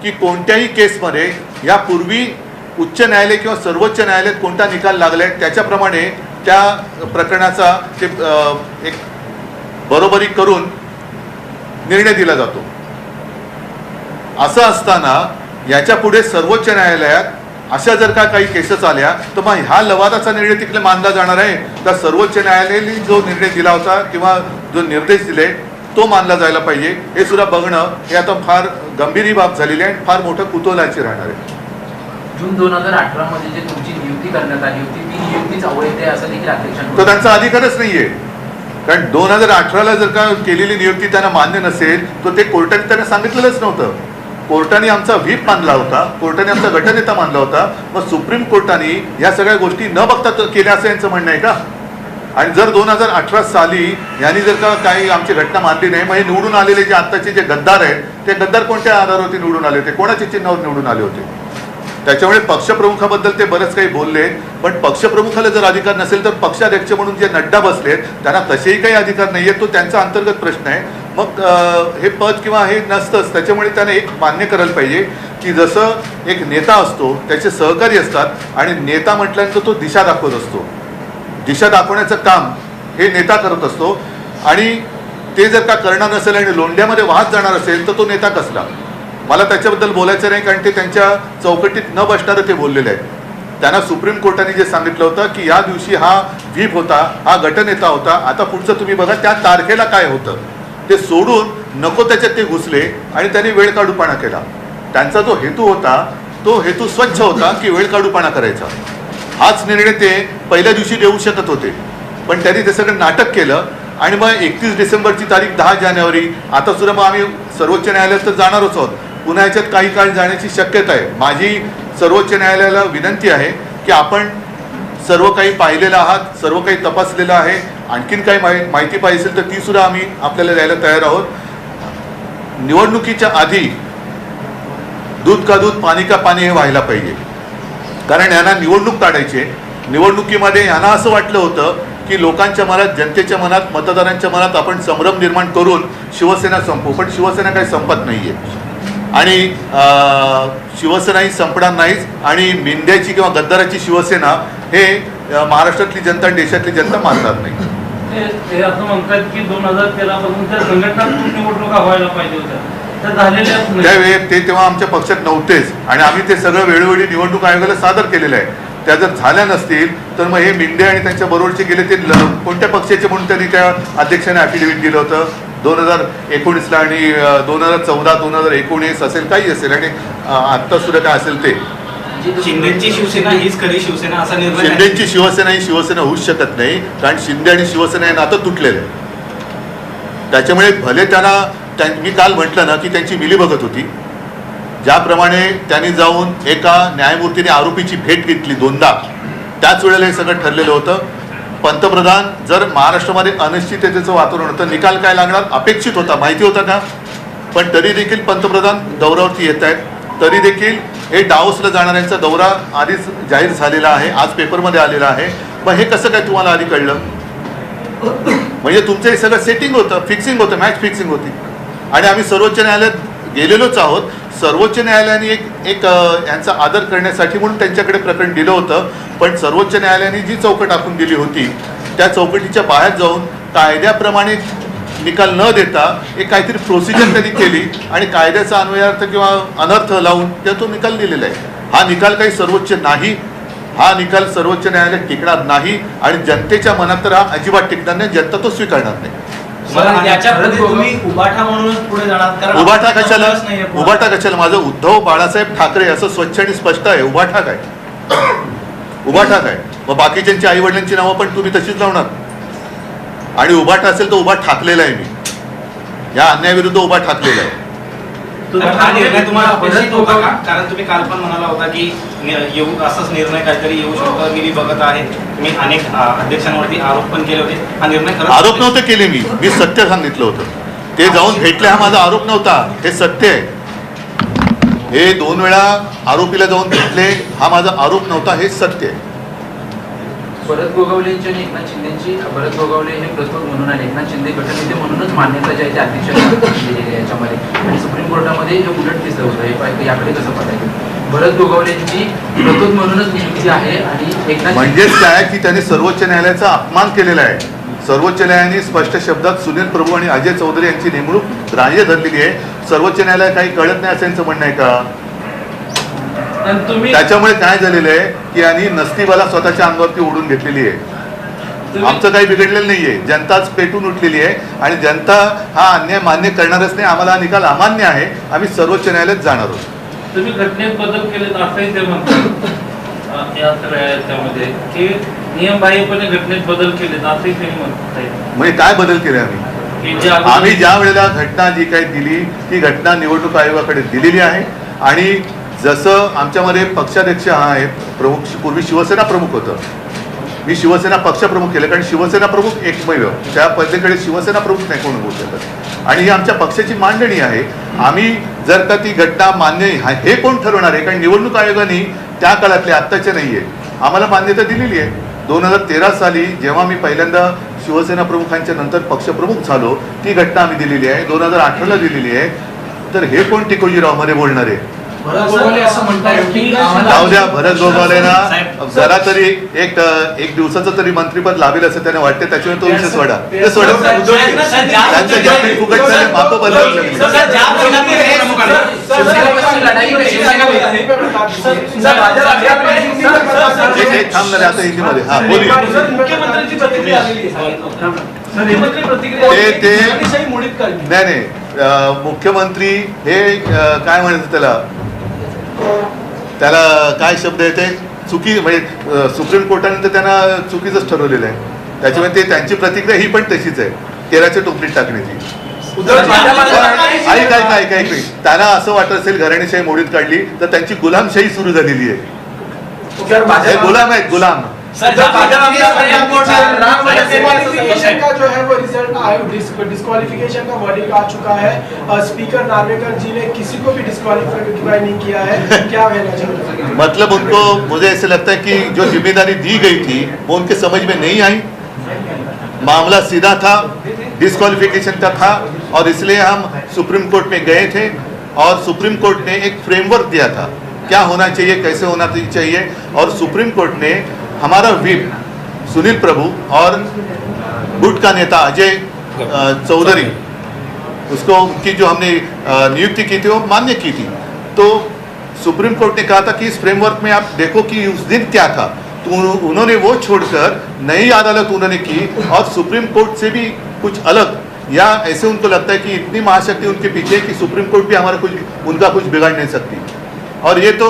की कोणत्याही केसमध्ये यापूर्वी उच्च न्यायालय किंवा सर्वोच्च न्यायालयात कोणता निकाल लागलाय त्याच्याप्रमाणे त्या प्रकरणाचा ते एक बरोबरी करून निर्णय दिला जातो। असं असताना याच्या पुढे सर्वोच्च न्यायालयात अशा जर का काही केसेस आल्या तर मग ह्या लवादाचा निर्णय तिकडे मानला जाणार आहे का सर्वोच्च न्यायालयाने जो निर्णय दिला होता किंवा जो निर्देश दिले तो मानला जायला पाहिजे हे सुद्धा बघणं हे आता फार गंभीर बाब झालेली आहे आणि फार मोठं कुतूहलाची राहणार आहे। जून 2018 मध्ये जे तुमची नियुक्ती करण्यात आली होती ती नियुक्तीच अवैध आहे असं देखील अध्यक्षांनी तो त्यांचा अधिकारच नाहीये, कारण 2018ला जर का केलेली नियुक्ती त्यांना मान्य नसेल तर ते कोर्टाने त्यांना सांगितलेलंच नव्हतं। कोर्टाने आमचा व्हीप मानला होता, कोर्टाने आमचा गटनेता मानला होता, मग सुप्रीम कोर्टाने या सगळ्या गोष्टी न बघता केल्या असं यांचं म्हणणं आहे का? आणि जर 2018 साली यांनी जर का काही आमची घटना मानली नाही मग हे निवडून आलेले जे आत्ताचे जे गद्दार आहेत ते गद्दार कोणत्या आधारावरती निवडून आले होते, कोणाच्या चिन्हावर निवडून आले होते? त्याच्यामुळे पक्षप्रमुखाबद्दल ते बरंच काही बोलले, पण पक्षप्रमुखाला जर अधिकार नसेल तर पक्षाध्यक्ष म्हणून जे नड्डा बसलेत त्यांना तसेही काही अधिकार नाही आहेत, तो त्यांचा अंतर्गत प्रश्न आहे। मग हे पद किंवा हे नसतंच, त्याच्यामुळे त्याने एक मान्य करायला पाहिजे की जसं एक नेता असतो त्याचे सहकारी असतात आणि नेता म्हटल्यानंतर तो दिशा दाखवत असतो, दिशा दाखवण्याचं काम हे नेता करत असतो आणि ते जर का करणार नसेल आणि लोंढ्यामध्ये वाहत जाणार असेल तर तो नेता कसला? मला त्याच्याबद्दल बोलायचं नाही, कारण ते त्यांच्या चौकटीत न बसणारं ते बोललेले आहेत। त्यांना सुप्रीम कोर्टाने जे सांगितलं होतं की या दिवशी हा व्हीप होता, हा गटनेता होता, आता पुढचं तुम्ही बघा त्या तारखेला काय होतं ते सोडून नको त्याच्यात ते घुसले आणि त्यांनी वेळ काढूपणा केला। त्यांचा जो हेतू होता तो हेतू स्वच्छ होता की वेळ काढूपणा करायचा। हाच निर्णय ते पहिल्या दिवशी देऊ शकत होते, पण त्यांनी ते सगळं नाटक केलं आणि मग 31 डिसेंबरची तारीख 10 जानेवारी आता सुद्धा मग आम्ही सर्वोच्च न्यायालयात तर जाणारच आहोत, पुन्हा याच्यात काही काळ जाण्याची शक्यता आहे। माझी सर्वोच्च न्यायालयाला विनंती आहे की आपण सर्व काही पाहिलेलं आहात, सर्व काही तपासलेलं आहे, आणखीन काही माहिती पाहिजे असेल तर ती सुद्धा आम्ही आपल्याला द्यायला तयार आहोत। निवडणुकीच्या आधी दूध का दूध पाणी का पाणी हे व्हायला पाहिजे, कारण यांना निवडणूक काढायची आहे। निवडणुकीमध्ये यांना असं वाटलं होतं की लोकांच्या मनात, जनतेच्या मनात, मतदारांच्या मनात आपण संभ्रम निर्माण करून शिवसेना संपवू, पण शिवसेना काही संपत नाहीये आणि शिवसेनाही संपणार नाहीच आणि मिंद्याची किंवा गद्दाराची शिवसेना हे महाराष्ट्रातली जनता, देशातली जनता मानणार नाही। ते असं म्हणतात की 2013 पासून त्या संघटनात्मक निवडणुका व्हायला पाहिजे होत्या, त्या झालेल्या त्यावेळी ते तेव्हा आमच्या पक्षात नव्हतेच आणि आम्ही ते सगळं वेळोवेळी निवडणूक आयोगाला सादर केलेलं आहे। त्या जर झाल्या नसतील तर मग हे मिंदे आणि त्यांच्या बरोबरचे गेले ते कोणत्या पक्षाचे म्हणून त्यांनी त्या अध्यक्षाने ॲफिडेव्हिट दिलं होतं 2019ला आणि 2014, 2019 असेल, काही असेल आणि आत्ता सुद्धा काय असेल ते। शिंदेची शिवसेना हीच खरी शिवसेना असा निर्णय, शिंदेची शिवसेना ही शिवसेना होऊच शकत नाही, कारण शिंदे आणि शिवसेना हे नातं तुटलेलं आहे। त्याच्यामुळे भले त्यांना, मी काल म्हटलं ना की त्यांची मिलीभगत होती, ज्याप्रमाणे त्यांनी जाऊन एका न्यायमूर्तीने आरोपीची भेट घेतली 2दा, त्याच वेळेला हे सगळं ठरलेलं होतं। पंतप्रधान जर महाराष्ट्रामध्ये अनिश्चिततेचं वातावरण होतं, निकाल काय लागणार अपेक्षित होता, माहिती होता का? पण तरी देखील पंतप्रधान दौऱ्यावरती येत आहेत, तरी देखील हे डावोसला जाणाऱ्यांचा दौरा आधीच जाहीर झालेला आहे, आज पेपरमध्ये आलेला आहे। मग हे कसं काय तुम्हाला आधी कळलं? म्हणजे तुमचं हे सगळं सेटिंग होतं, फिक्सिंग होतं, मॅच फिक्सिंग होती आणि आम्ही सर्वोच्च न्यायालयात गेलेलोच आहोत। सर्वोच्च न्यायालयाने एक यांचा आदर करण्यासाठी म्हणून त्यांच्याकडे प्रकरण दिलं होतं, पण सर्वोच्च न्यायालयाने जी चौकट आखून दिली होती त्या चौकटीच्या बाहेर जाऊन कायद्याप्रमाणे निकाल न देता एक काहीतरी प्रोसिजर त्यांनी केली आणि कायद्याचा अन्वयार्थ किंवा अनर्थ लावून त्यातून निकाल दिलेला आहे। हा निकाल काही सर्वोच्च नाही, हा निकाल सर्वोच्च न्यायालय टिकणार नाही आणि जनतेच्या मनात तर हा अजिबात टिकणार नाही, जनता तो स्वीकारणार नाही। तुम्ही उबाठा म्हणूनच पुढे जाणार, कारण उबाठा कशाला? उबाठा कशाला? माझं उद्धव बाळासाहेब ठाकरे असं स्वच्छ आणि स्पष्ट आहे। उबाठा काय? उबाठा काय? मग बाकीच्यांची आई वडिलांची नावं पण तुम्ही तशीच लावणार? आणि उबाठा असेल तर उभा ठाकलेला आहे, मी या अन्यायाविरुद्ध उभा ठाकलेला आहे। हा निर्णय तुम्हाला अपेक्षित होता का? कारण तुम्ही काल पण म्हणाला होता की येऊ असाच निर्णय काहीतरी येऊ शकतो, मी बघत आहे, मी अनेक अध्यक्षांवरती आरोप पण केले होते, हा निर्णय आरोप नव्हते केले, मी सत्य सांगितलं होतं। ते जाऊन भेटले, हा माझा आरोप नव्हता, हे सत्य आहे। हे 2 वेळा आरोपीला जाऊन भेटले, हा माझा आरोप नव्हता, हे सत्य आहे। भरत गोगावलेंची आणि एकनाथ शिंदेची, भरत गोगावले हे प्रस्तुत म्हणून आणि एकनाथ शिंदे गटनेते म्हणूनच मान्यता जी आहे ती अध्यक्षांना दिलेली आहे याच्यामध्ये, आणि सुप्रीम कोर्टामध्ये हे उलट दिसलं होतं. हे याकडे कसं पाहायचं? भरत गोगावलेंची प्रस्तुत म्हणूनच नियुक्ती आहे आणि एकनाथ म्हणजेच काय की त्यांनी सर्वोच्च न्यायालयाचा अपमान केलेला आहे. सर्वोच्च न्यायालयाने स्पष्ट शब्दात सुनील प्रभू आणि अजय चौधरी यांची नेमणूक ग्राह्य धरलेली आहे. सर्वोच्च न्यायालय काही कळत नाही असं यांचं म्हणणं आहे का? आणि तुम्ही त्याच्यामुळे काय झालेलं आहे की यांनी नसतीबाला स्वतःच्या अंगावरती ओढून घेतलेली आहे. आमचं काही बिघडलेलं नाहीये, जनताच पेटून उठलेली आहे आणि जनता हा अन्याय मान्य करणारच नाही. आम्हाला हा निकाल अमान्य आहे, आम्ही सर्वोच्च न्यायालयात जाणार आहोत. तुम्ही घटनेत बदल केलेत असंही ते म्हणतात याच्यामध्ये की नियमबाह्यपणे घटनेत बदल केलेत असंही ते म्हणतात. म्हणजे काय बदल केले आम्ही? की जे आम्ही ज्या वेळेला घटना जी काही दिली ती घटना निवडणूक आयोगाकडे दिलेली आहे. आणि जसं आमच्यामध्ये पक्षाध्यक्ष हा आहे प्रमुख, पूर्वी शिवसेना प्रमुख होतं, मी शिवसेना पक्षप्रमुख केलं कारण शिवसेना प्रमुख एकमेव, त्या पद्धतीकडे शिवसेना प्रमुख नाही कोण होऊ शकत. आणि ही आमच्या पक्षाची मांडणी आहे. आम्ही जर का ती घटना मान्य हे कोण ठरवणार आहे? कारण निवडणूक आयोगाने त्या काळातले आत्ताचे नाही आहे आम्हाला मान्यता दिलेली आहे. 2013 साली जेव्हा मी पहिल्यांदा शिवसेना प्रमुखांच्या नंतर पक्षप्रमुख झालो ती घटना आम्ही दिलेली आहे, 2018ला दिलेली आहे. तर हे कोण टिकोजीराव मध्ये बोलणार आहे? भरत गोगावले असं म्हणतात की जाऊ द्या, भरत गोगावलेना जरा तरी एक दिवसाचं तरी मंत्रीपद लाभेल असं त्याने वाटते, त्याच्यामुळे तो विषय सोडा. ते सोडा, त्यांचं ज्या फुकट झाले माप बदलावं लागली. एक थांबणार आता हिंदीमध्ये. हा बोलूया. ते नाही मुख्यमंत्री हे काय म्हणायचं त्याला काय शब्द येते चुकी, म्हणजे सुप्रीम कोर्टाने तर त्यांना चुकीचंच ठरवलेलं आहे. त्याच्यामुळे ते त्यांची प्रतिक्रिया ही पण तशीच आहे, केराच्या टोपलीत टाकण्याची. काय त्यांना असं वाटत असेल घराणेशाही मोडीत काढली तर त्यांची गुलामशाही सुरू झालेली आहे. हे गुलाम आहेत, गुलाम. डिस्क्वालिफिकेशन का जो है वो रिजल्ट डिस्क्वालिफिकेशन का वर्डिक्ट आ चुका है. स्पीकर नार्वेकर जी ने किसी को भी डिस्क्वालिफाई नहीं किया है. क्या कहना चाहिए? मतलब उनको, मुझे ऐसे लगता है कि जो जिम्मेदारी दी गई थी वो उनके समझ में नहीं आई. मामला सीधा था, डिस्क्वालिफिकेशन का था और इसलिए हम सुप्रीम कोर्ट में गए थे और सुप्रीम कोर्ट ने एक फ्रेमवर्क दिया था क्या होना चाहिए, कैसे होना चाहिए. और सुप्रीम कोर्ट ने हमारा व्हिप सुनील प्रभु और गुट का नेता अजय चौधरी, उसको की जो हमने नियुक्ति की थी वो मान्य की थी. तो सुप्रीम कोर्ट ने कहा था कि इस फ्रेमवर्क में आप देखो कि उस दिन क्या था. तो उन्होंने वो छोड़कर नई अदालत उन्होंने की और सुप्रीम कोर्ट से भी कुछ अलग, या ऐसे उनको लगता है कि इतनी महाशक्ति उनके पीछे कि सुप्रीम कोर्ट भी हमारा उनका कुछ बिगाड़ नहीं सकती. और ये तो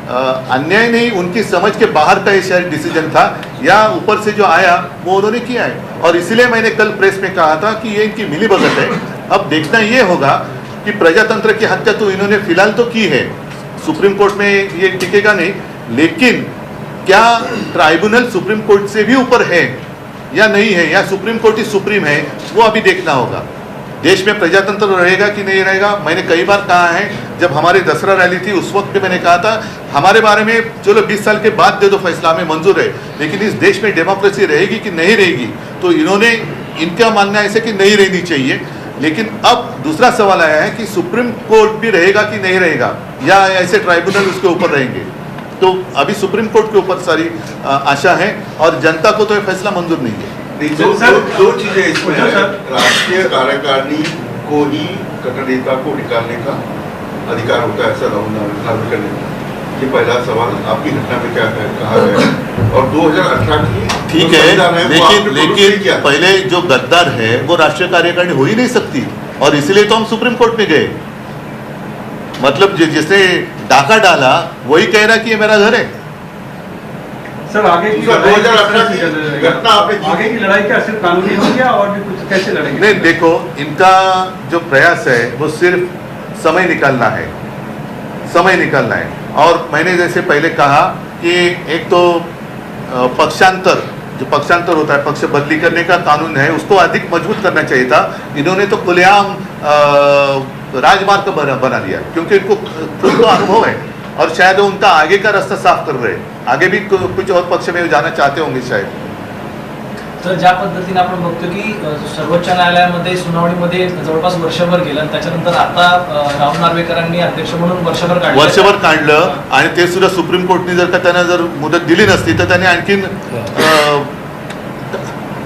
अन्याय नहीं, उनकी समझ के बाहर का ये शायद डिसीजन था, या ऊपर से जो आया वो उन्होंने किया है. और इसलिए मैंने कल प्रेस में कहा था कि ये इनकी मिलीभगत है. अब देखना ये होगा कि प्रजातंत्र की हत्या तो इन्होंने फिलहाल तो की है, सुप्रीम कोर्ट में ये टिकेगा नहीं, लेकिन क्या ट्राइब्यूनल सुप्रीम कोर्ट से भी ऊपर है या नहीं है, या सुप्रीम कोर्ट ही सुप्रीम है, वो अभी देखना होगा. देश में प्रजातंत्र रहेगा कि नहीं रहेगा. मैंने कई बार कहा है, जब हमारी दसरा रैली थी उस वक्त भी मैंने कहा था हमारे बारे में चलो 20 साल के बाद दे दो फैसला, हमें मंजूर है, लेकिन इस देश में डेमोक्रेसी रहेगी कि नहीं रहेगी. तो इन्होंने, इनका मानना ऐसे कि नहीं रहनी चाहिए. लेकिन अब दूसरा सवाल आया है कि सुप्रीम कोर्ट भी रहेगा कि नहीं रहेगा, या ऐसे ट्राइब्यूनल उसके ऊपर रहेंगे. तो अभी सुप्रीम कोर्ट के ऊपर सारी आशा है और जनता को तो ये फैसला मंजूर नहीं है. दो चीजें इसमें है. राष्ट्रीय कार्यकारिणी को ही कट्टर नेता को निकालने का अधिकार होता है, ऐसा लागू करने का. ये पहला सवाल आपकी घटना में क्या कहा गया है. और 2018 की ठीक है, लेकिन पहले जो गद्दार है वो राष्ट्रीय कार्यकारिणी हो ही नहीं सकती, और इसलिए तो हम सुप्रीम कोर्ट में गए. मतलब जिसने डाका डाला वही कह रहा कि ये मेरा घर है. सर आगे की 2018 की घटना आपने, आगे की लड़ाई क्या सिर्फ कानूनी होगी या और भी कुछ, कैसे लड़ेंगे? नहीं, देखो इनका जो प्रयास है वो सिर्फ समय निकालना है, समय निकालना है. और मैंने जैसे पहले कहा कि एक तो पक्षांतर, जो पक्षांतर होता है, पक्ष बदली करने का कानून है, उसको अधिक मजबूत करना चाहिए था. इन्होंने तो खुलेआम राजमार्ग बना दिया, क्योंकि इनको खुद तो अनुभव है. और शायद वो उनका आगे का रास्ता साफ कर रहे हैं, आगे भी कुछ और पक्ष में जाना चाहते होंगे शायद। तर ज्या पद्धतीने आपण बघतो की सर्वोच्च न्यायालयामध्ये सुनावणीमध्ये जवळपास वर्षभर गेलं आणि त्याच्यानंतर आता राहुल नार्वेकरांनी अध्यक्ष म्हणून वर्षभर काढलं आणि ते सुद्धा सुप्रीम कोर्टने जर का त्यांना जर मुदत दिली नसती तर त्यांनी आणखीन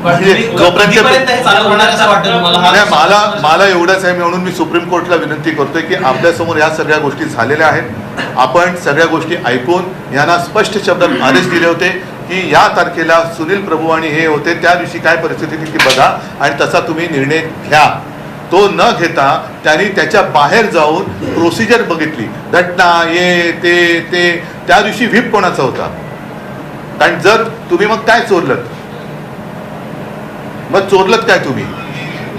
म्हणजे जोपर्यंत हे चालू होणार असं वाटतं तुम्हाला? नाही, मला एवढंच आहे म्हणून मी सुप्रीम कोर्टला विनंती करतोय की आपल्यासमोर या सगळ्या गोष्टी झालेल्या आहेत, आपण सगळ्या गोष्टी ऐकून यांना स्पष्ट शब्दात आदेश दिले होते की या तारखेला सुनील प्रभू आणि हे होते, त्या दिवशी काय परिस्थिती ती बघा आणि तसा तुम्ही निर्णय घ्या. तो न घेता त्यांनी त्याच्या बाहेर जाऊन प्रोसिजर बघितली, घटना ये ते त्या दिवशी व्हीप कोणाचा होता? कारण जर तुम्ही मग काय चोरलत काय तुम्ही?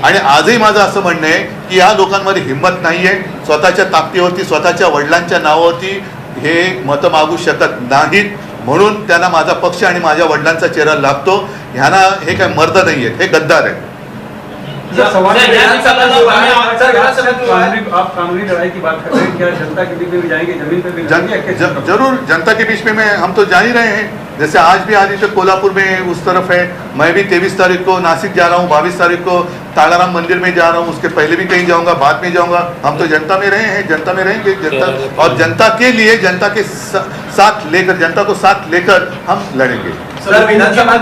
आणि आजही माझं असं म्हणणं आहे की या लोकांमध्ये हिंमत नाहीये, स्वतःच्या ताकदीवरती स्वतःच्या वडिलांच्या नावावरती हे मतं मागू शकत नाहीत, म्हणून त्यांना माझा पक्ष आणि माझ्या वडिलांचा चेहरा लागतो. ह्यांना हे काय मर्द नाही आहेत, हे गद्दार आहेत. आप कानूनी लड़ाई की बात कर रहे हैं, क्या जनता के बीच में भी जाएंगे, जमीन पे भी जाएंगे? जरूर जनता के बीच में हम तो जा ही रहे हैं. जैसे आज भी आदित्य कोल्हापुर में उस तरफ है, मैं भी 23 तारीख को नासिक जा रहा हूँ, 22 तारीख को तालाराम मंदिर में जा रहा हूँ, उसके पहले भी कहीं जाऊंगा, बाद में जाऊंगा. हम तो जनता में रहे हैं, जनता में रहेंगे, जनता और जनता के लिए, जनता के साथ लेकर, जनता को साथ लेकर हम लड़ेंगे. सर, विधानसभा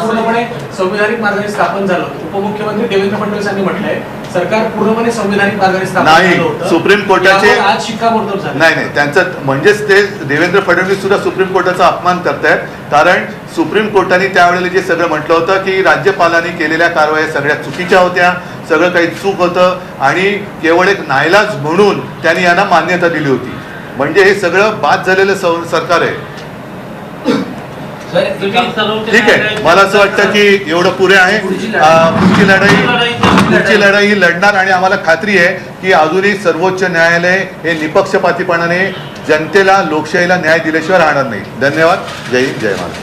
पूर्णपणे संविधानिक मार्गाने स्थापन झालं होतं. उपमुख्यमंत्री देवेंद्र फडणवीस यांनी म्हटलंय सरकार पूर्णपणे संविधानिक मार्गाने स्थापन झालं नाही, होतं. सुप्रीम कोर्टाचे यावर आज शिक्कामोर्तब झालं. नाही त्यांचं म्हणजेच ते देवेंद्र फडणवीस सुद्धा सुप्रीम कोर्टाचा अपमान करतायत. कारण सुप्रीम कोर्टाने त्यावेळेला जे सगळं म्हटलं होतं की राज्यपालांनी केलेल्या कारवाया सगळ्या चुकीच्या होत्या, सगळं काही चूक होतं आणि केवळ एक नाईलाज म्हणून त्यांनी यांना मान्यता दिली होती. म्हणजे हे सगळं बाद झालेलं सरकार आहे. ठीक आहे, मला असं वाटतं की एवढं पुरे आहे. पुढची लढाई लढणार आणि आम्हाला खात्री आहे की अजूनही सर्वोच्च न्यायालय हे निपक्षपातीपणाने जनतेला, लोकशाहीला न्याय दिल्याशिवाय राहणार नाही. धन्यवाद. जय हिंद, जय महाराष्ट्र.